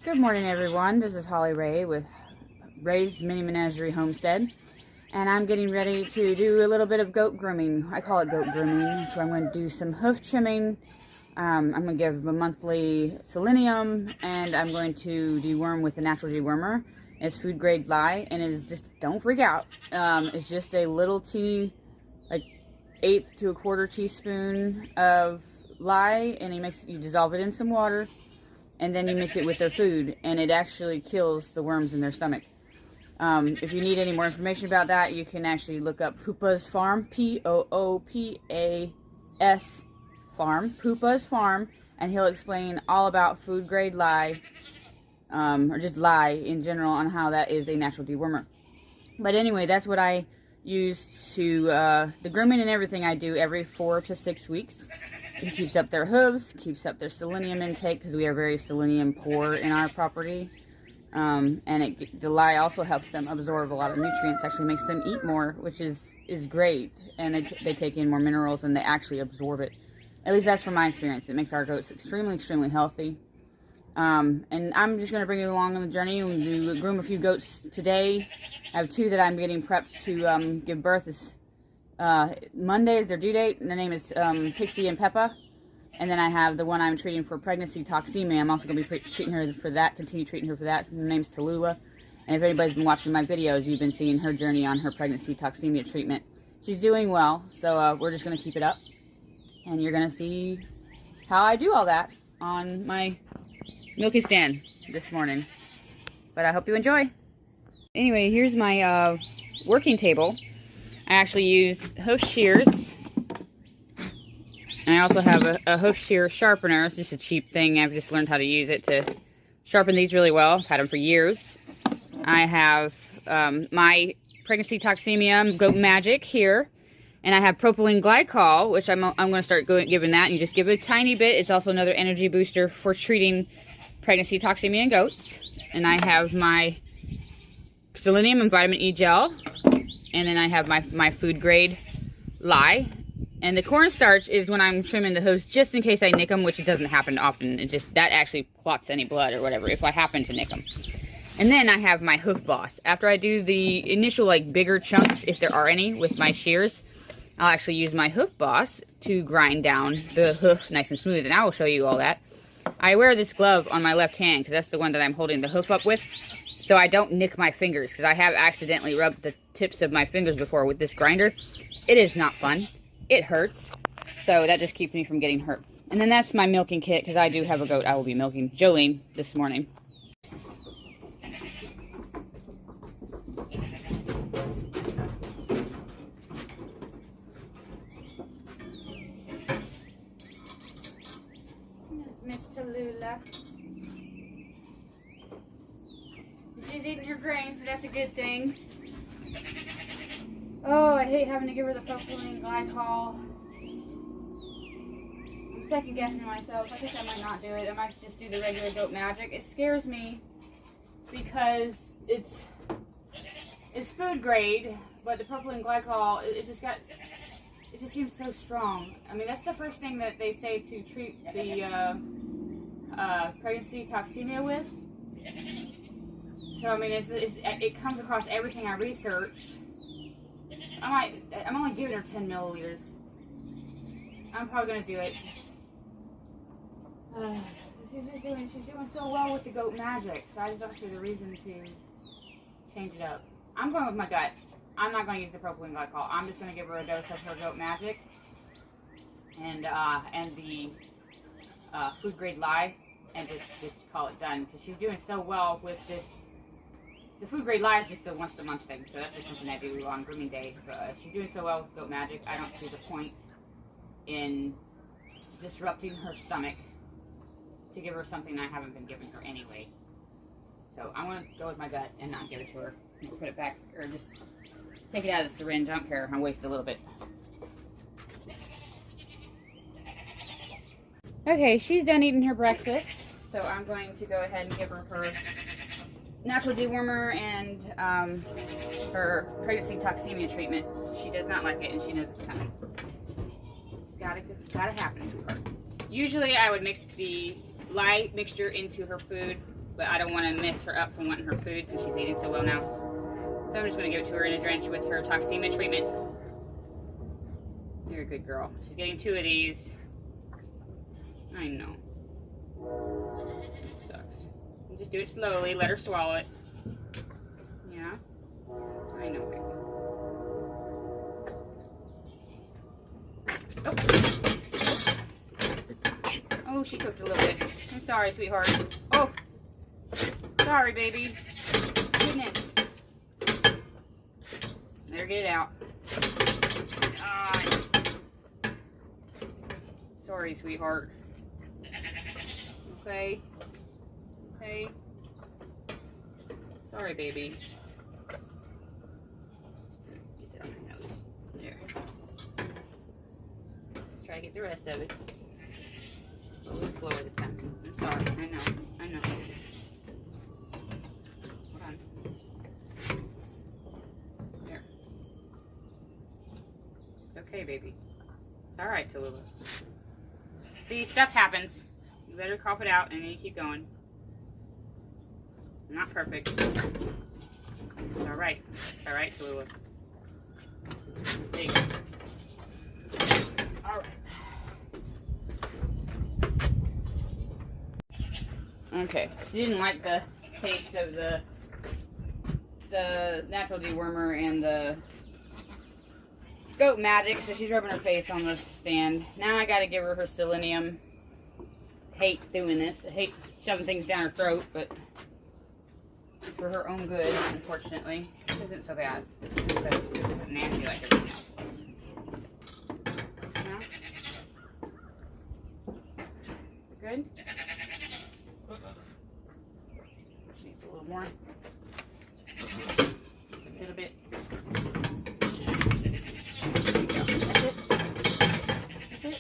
Good morning, everyone. This is Holly Ray with Ray's Mini Menagerie Homestead, and I'm getting ready to do a little bit of goat grooming. I call it goat grooming, so I'm going to do some hoof trimming. I'm going to give a monthly selenium, and I'm going to deworm with a natural dewormer. It's food grade lye, and it's just, don't freak out. It's just a little like 1/8 to 1/4 teaspoon of lye, and you dissolve it in some water. And then you mix it with their food, and it actually kills the worms in their stomach. If you need any more information about that, you can actually look up Poopa's Farm, P-O-O-P-A-S Farm, Poopa's Farm, and he'll explain all about food grade lye, or just lye in general, on how that is a natural dewormer. But anyway, that's what I use to, the grooming and everything I do every 4 to 6 weeks. It keeps up their hooves, keeps up their selenium intake, because we are very selenium poor in our property. And the lye also helps them absorb a lot of nutrients, actually makes them eat more, which is great. And they take in more minerals and they actually absorb it. At least that's from my experience. It makes our goats extremely, extremely healthy. And I'm just going to bring you along on the journey and groom a few goats today. I have 2 that I'm getting prepped to give birth. Monday is their due date, and their name is Pixie and Peppa. And then I have the one I'm treating for pregnancy toxemia. I'm also going to be treating her for that, continue treating her for that. Her name's Tallulah. And if anybody's been watching my videos, you've been seeing her journey on her pregnancy toxemia treatment. She's doing well, so we're just going to keep it up. And you're going to see how I do all that on my milking stand this morning. But I hope you enjoy. Anyway, here's my working table. I actually use hoof shears, and I also have a hoof shear sharpener. It's just a cheap thing. I've just learned how to use it to sharpen these really well. I've had them for years. I have my pregnancy toxemia goat magic here, and I have propylene glycol, which I'm going to start giving that, and just give it a tiny bit. It's also another energy booster for treating pregnancy toxemia in goats. And I have my selenium and vitamin E gel. And then I have my food grade lye. And the cornstarch is when I'm trimming the hooves, just in case I nick them, which it doesn't happen often. It's just, that actually clots any blood or whatever, if I happen to nick them. And then I have my hoof boss. After I do the initial, like, bigger chunks, if there are any, with my shears, I'll actually use my hoof boss to grind down the hoof nice and smooth. And I will show you all that. I wear this glove on my left hand, because that's the one that I'm holding the hoof up with, so I don't nick my fingers, because I have accidentally rubbed the tips of my fingers before with this grinder. It is not fun. It hurts. So that just keeps me from getting hurt. And then that's my milking kit, because I do have a goat I will be milking, Jolene, this morning. Miss Tallulah. She's eating her grain, so that's a good thing. Oh, I hate having to give her the propylene glycol. I'm second guessing myself. I think I might not do it. I might just do the regular goat magic. It scares me because it's food grade, but the propylene glycol, it just seems so strong. I mean, that's the first thing that they say to treat the pregnancy toxemia with. So, I mean, it comes across everything I research. I'm only giving her 10 milliliters. I'm probably going to do it. She's doing so well with the goat magic, so I just don't see the reason to change it up. I'm going with my gut. I'm not going to use the propylene glycol. I'm just going to give her a dose of her goat magic and the food grade lye, and just call it done, because she's doing so well with this. The food grade lye is just a once a month thing, so that's just something I do on grooming day. But she's doing so well with goat magic, I don't see the point in disrupting her stomach to give her something I haven't been giving her anyway. So I'm going to go with my gut and not give it to her. Put it back, or just take it out of the syringe. I don't care. I'll waste a little bit. Okay, she's done eating her breakfast, so I'm going to go ahead and give her her natural dewormer and her pregnancy toxemia treatment. She does not like it, and she knows it's coming. It's gotta happen to her. Usually I would mix the lye mixture into her food but I don't want to mess her up from wanting her food since she's eating so well now. So I'm just going to give it to her in a drench with her toxemia treatment. You're a good girl. She's getting 2 of these. I know. It sucks. You just do it slowly. Let her swallow it. Yeah? I know, baby. Oh, she cooked a little bit. I'm sorry, sweetheart. Oh! Sorry, baby. Goodness. Let her get it out. God. Sorry, sweetheart. Okay. Okay. Sorry, baby. Get that on my nose. There. Try to get the rest of it. A little slower this time. I'm sorry. I know. I know. Hold on. There. It's okay, baby. It's alright, Tallulah. See, stuff happens. You better cough it out and then you keep going. I'm not perfect. It's alright. It's alright, Tallulah. There you go. Alright. Okay. She didn't like the taste of the natural dewormer and the goat magic, so she's rubbing her face on the stand. Now I gotta give her her selenium. Hate doing this. I hate shoving things down her throat, but it's for her own good, unfortunately. This isn't so bad. This isn't nasty like everything else. No? Good? Needs a little more. Just a little bit. That's it. That's it.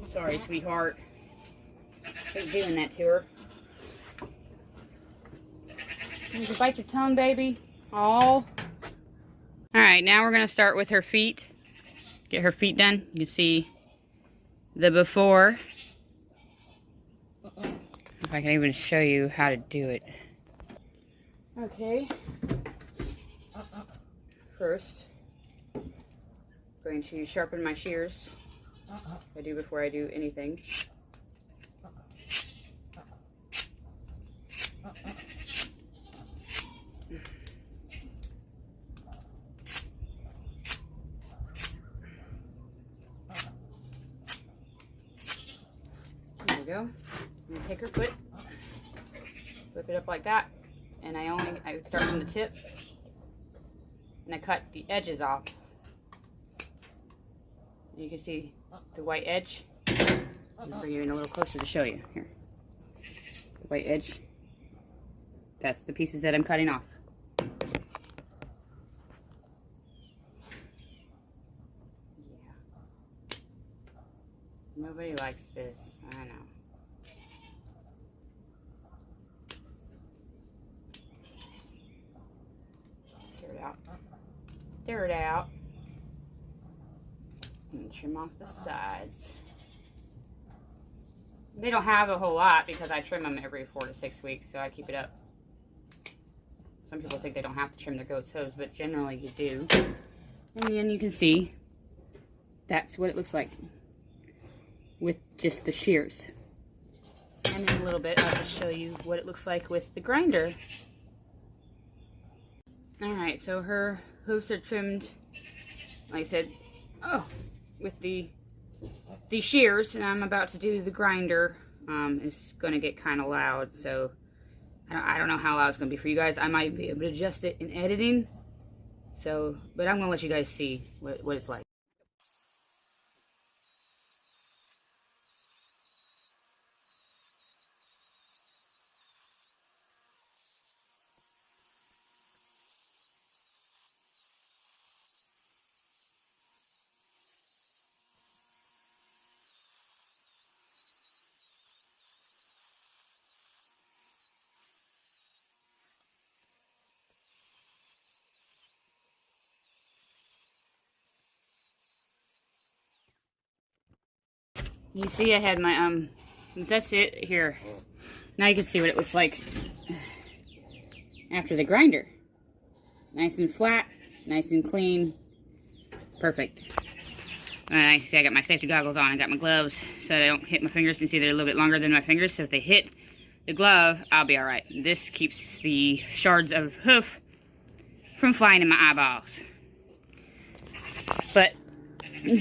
Sorry, sweetheart. Keep doing that to her. You can bite your tongue, baby. Oh. Alright, now we're going to start with her feet. Get her feet done. You can see the before. If I can even show you how to do it. Okay. First, I'm going to sharpen my shears. I do before I do anything. There we go. I'm gonna take her foot, flip it up like that, and I start from the tip, and I cut the edges off. You can see the white edge. I'm gonna bring you in a little closer to show you. Here. The white edge. That's the pieces that I'm cutting off. Yeah. Nobody likes this. I know. Tear it out. Tear it out. And trim off the sides. They don't have a whole lot because I trim them every 4 to 6 weeks, so I keep it up. Some people think they don't have to trim their goat's hooves, but generally you do. And then you can see that's what it looks like with just the shears. And in a little bit I'll just show you what it looks like with the grinder. Alright, so her hooves are trimmed, like I said, with the shears, and I'm about to do the grinder. It's going to get kind of loud, so I don't know how loud it's going to be for you guys. I might be able to adjust it in editing, so, but I'm going to let you guys see what it's like. You see I had my, that's it here. Now you can see what it looks like after the grinder. Nice and flat, nice and clean, perfect. Alright, see I got my safety goggles on, I got my gloves so they don't hit my fingers. You can see they're a little bit longer than my fingers, so if they hit the glove, I'll be alright. This keeps the shards of hoof from flying in my eyeballs. But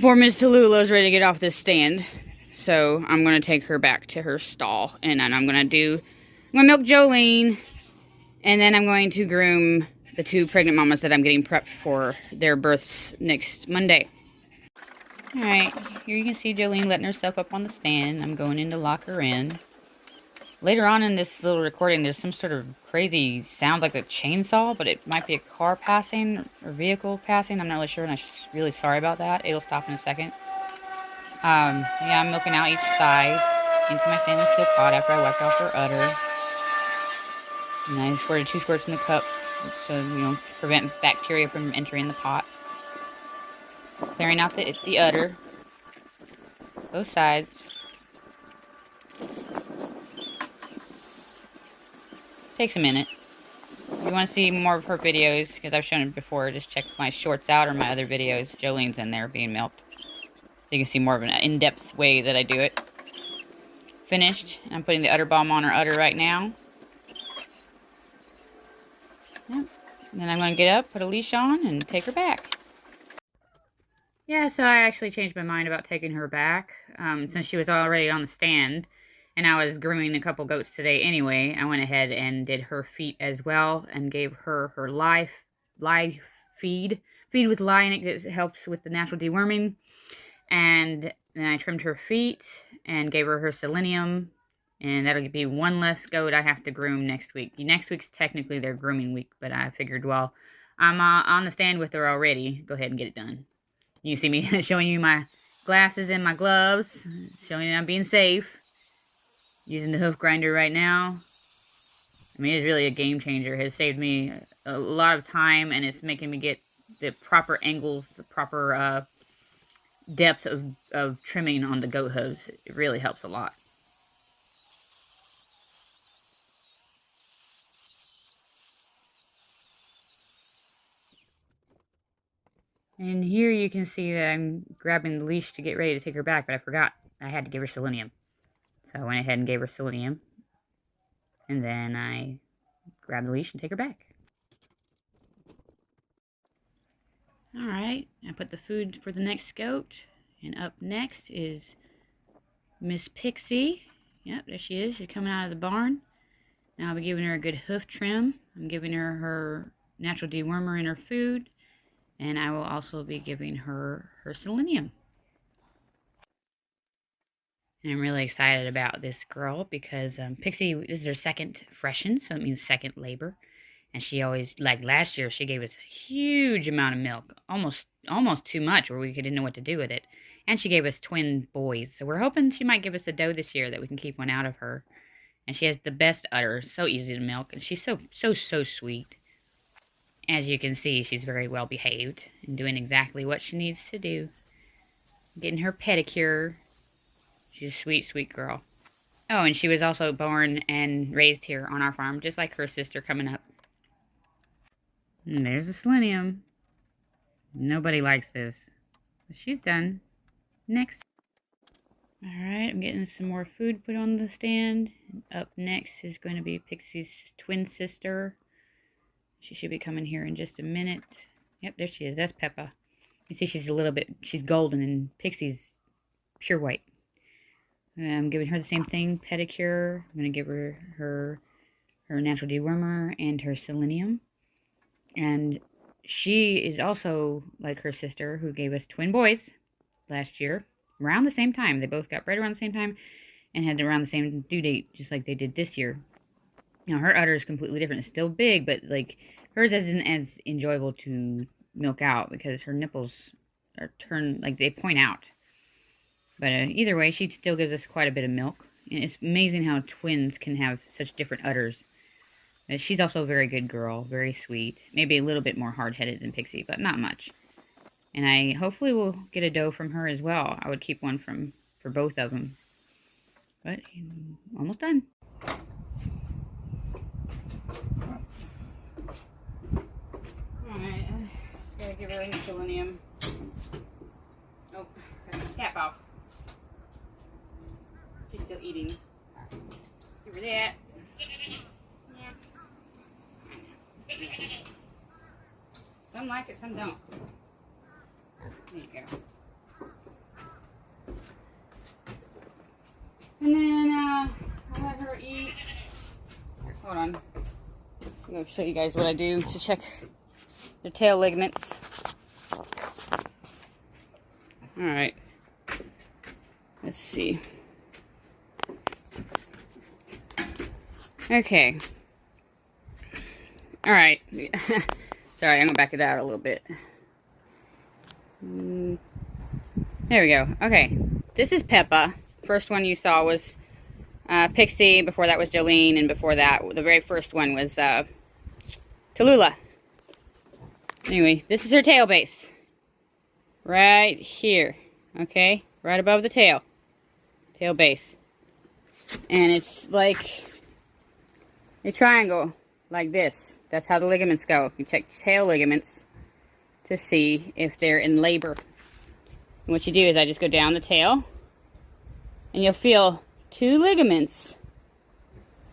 poor Miss Tallulah is ready to get off this stand, so I'm going to take her back to her stall, and then I'm going to milk Jolene, and then I'm going to groom the 2 pregnant mamas that I'm getting prepped for their births next Monday. Alright, here you can see Jolene letting herself up on the stand. I'm going in to lock her in. Later on in this little recording, there's some sort of crazy sound like a chainsaw, but it might be a car passing or vehicle passing. I'm not really sure, and I'm really sorry about that. It'll stop in a second. Yeah, I'm milking out each side into my stainless steel pot after I wiped off her udder. And I squirted 2 squirts in the cup, so, you know, prevent bacteria from entering the pot. Clearing out the udder. Both sides. Takes a minute. If you want to see more of her videos, because I've shown it before, just check my shorts out or my other videos. Jolene's in there being milked. So you can see more of an in-depth way that I do it. Finished. I'm putting the udder balm on her udder right now. Yep. And then I'm going to get up, put a leash on, and take her back. Yeah, so I actually changed my mind about taking her back. Since she was already on the stand, and I was grooming a couple goats today anyway, I went ahead and did her feet as well, and gave her her live feed. Feed with lye in it, it helps with the natural deworming. And then I trimmed her feet, and gave her her selenium. And that'll be 1 less goat I have to groom next week. Next week's technically their grooming week, but I figured, well, I'm on the stand with her already. Go ahead and get it done. You see me showing you my glasses and my gloves, showing you I'm being safe. Using the hoof grinder right now. I mean, it's really a game changer. It has saved me a lot of time, and it's making me get the proper angles, the proper depth of trimming on the goat hooves. It really helps a lot. And here you can see that I'm grabbing the leash to get ready to take her back, but I forgot I had to give her selenium. So I went ahead and gave her selenium. And then I grabbed the leash and take her back. Alright, I put the food for the next goat. And up next is Miss Pixie. Yep, there she is. She's coming out of the barn. Now I'll be giving her a good hoof trim. I'm giving her her natural dewormer in her food. And I will also be giving her her selenium. And I'm really excited about this girl because Pixie, this is her second freshen, so it means second labor. And she always, like last year, she gave us a huge amount of milk. Almost too much, where we didn't know what to do with it. And she gave us twin boys. So we're hoping she might give us a doe this year that we can keep one out of her. And she has the best udder, so easy to milk. And she's so sweet. As you can see, she's very well behaved and doing exactly what she needs to do. Getting her pedicure. She's a sweet, sweet girl. Oh, and she was also born and raised here on our farm, just like her sister coming up. And there's the selenium. Nobody likes this. But she's done. Next. Alright, I'm getting some more food put on the stand. And up next is going to be Pixie's twin sister. She should be coming here in just a minute. Yep, there she is. That's Peppa. You see she's golden, and Pixie's pure white. I'm giving her the same thing, pedicure. I'm going to give her natural dewormer and her selenium. And she is also like her sister, who gave us twin boys last year, around the same time. They both got bred around the same time and had around the same due date, just like they did this year. Now, her udder is completely different. It's still big, but like hers isn't as enjoyable to milk out because her nipples are turned, like they point out. But either way, she still gives us quite a bit of milk. And it's amazing how twins can have such different udders. She's also a very good girl, very sweet. Maybe a little bit more hard-headed than Pixie, but not much. And I hopefully will get a doe from her as well. I would keep one for for both of them. But almost done. Alright, just gotta give her a selenium. Oh, got the cap off. She's still eating. Give her that. Yeah. Some like it, some don't. There you go. And then I'll let her eat. Hold on. I'm going to show you guys what I do to check the tail ligaments. Alright. Let's see. Okay. Alright. Sorry, I'm going to back it out a little bit. There we go. Okay. This is Peppa. First one you saw was Pixie. Before that was Jolene. And before that, the very first one was Tallulah. Anyway, this is her tail base. Right here. Okay? Right above the tail. Tail base. And it's like a triangle. Like this. That's how the ligaments go. You check tail ligaments to see if they're in labor. And what you do is I just go down the tail. And you'll feel two ligaments.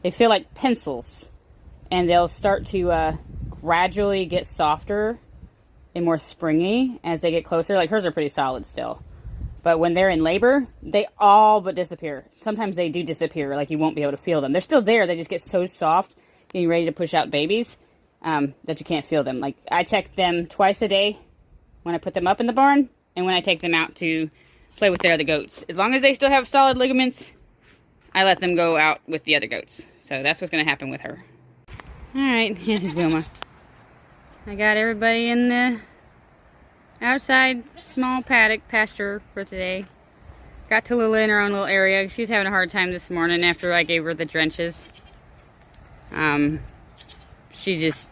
They feel like pencils. And they'll start to gradually get softer and more springy as they get closer. Like hers are pretty solid still. But when they're in labor, they all but disappear. Sometimes they do disappear. Like you won't be able to feel them. They're still there. They just get so soft, getting ready to push out babies, that you can't feel them. Like I check them twice a day when I put them up in the barn. And when I take them out to play with the other goats. As long as they still have solid ligaments, I let them go out with the other goats. So that's what's going to happen with her. Alright, here's Wilma. I got everybody in the outside small paddock pasture for today. Got Tallulah in her own little area. She's having a hard time this morning after I gave her the drenches. She just,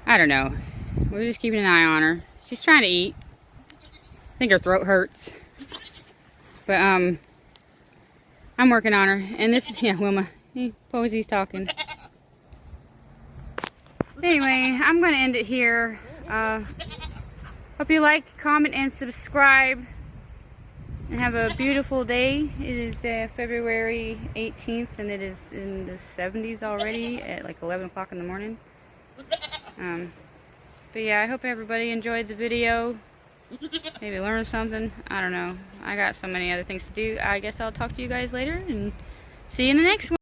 I don't know. We're just keeping an eye on her. She's trying to eat. I think her throat hurts. But, I'm working on her. And this is, yeah, Wilma. Posy's talking. Anyway, I'm going to end it here. Hope you like, comment, and subscribe. And have a beautiful day. It is February 18th, and it is in the 70s already at like 11 o'clock in the morning. But yeah, I hope everybody enjoyed the video. Maybe learn something. I don't know. I got so many other things to do. I guess I'll talk to you guys later and see you in the next one.